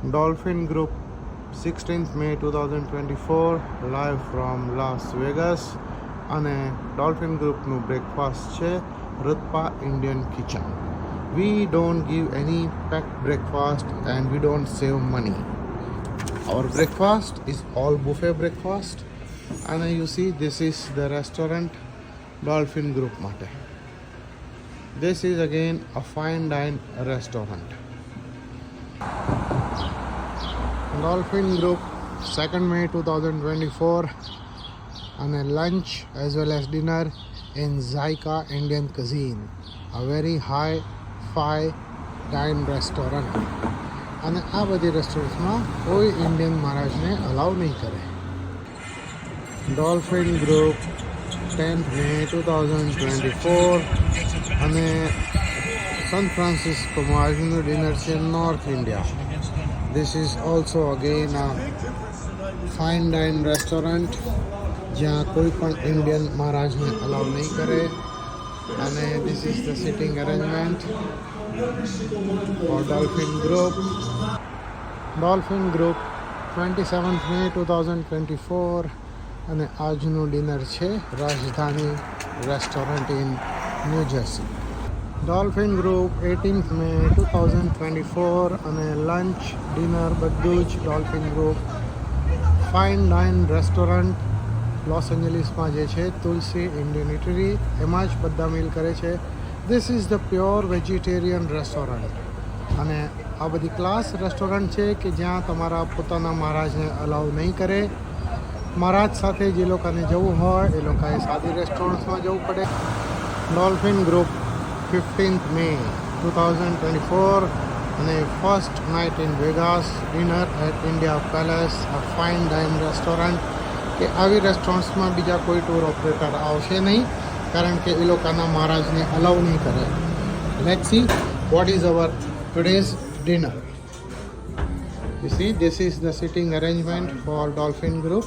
Dolphin Group, 16th May 2024, live from Las Vegas. અને dolphin ગ્રુપનું breakfast છે રત્પા Indian kitchen. We don't give any packed breakfast and we don't save money. Our breakfast is all buffet breakfast. And you see, this is the restaurant Dolphin Group માટે. This is again a fine dine restaurant. Dolphin Group, 2nd May 2024, and a lunch as well as dinner in Zyka Indian Cuisine, a very high-fi dine restaurant. અને આ બધી રેસ્ટોરન્ટ્સમાં કોઈ Indian મહારાજને અલાઉ નહીં કરે. Dolphin group, 10th May 2024, અને સન ફ્રાન્સિસ્કોમાં આજનું dinner છે north India. This is also again a fine dine restaurant જ્યાં કોઈ પણ ઇન્ડિયન મહારાજને અલાઉ નહીં કરે. અને this is the sitting arrangement for Dolphin Group. Dolphin Group, 27th May 2024, અને આજનું ડિનર છે Rajdhani restaurant in New Jersey. Dolphin group, 18th May 2024, અને લંચ ડિનર બધું જ dolphin group fine dine restaurant Los એન્જલિસમાં જે છે તુલસી ઇન્ડિયન ઇટરી, એમાં જ બધા મીલ કરે છે. This is the pure vegetarian restaurant. અને આ બધી ક્લાસ રેસ્ટોરન્ટ છે કે જ્યાં તમારા પોતાના મહારાજને અલાઉ નહીં કરે. મહારાજ સાથે જે લોકોને જવું હોય એ લોકોએ સાદી રેસ્ટોરન્ટ્સમાં જવું પડે. ડોલ્ફિન ગ્રુપ, 15th May 2024, અને first night in Vegas, dinner at India palace, a fine dine restaurant. કે આવી રેસ્ટોરન્ટ્સમાં બીજા કોઈ ટૂર ઓપરેટર આવશે નહીં, કારણ કે એ લોકોના મહારાજને અલાઉ નહીં કરે. Let's see what is our today's dinner. You see, this is the sitting arrangement for Dolphin Group.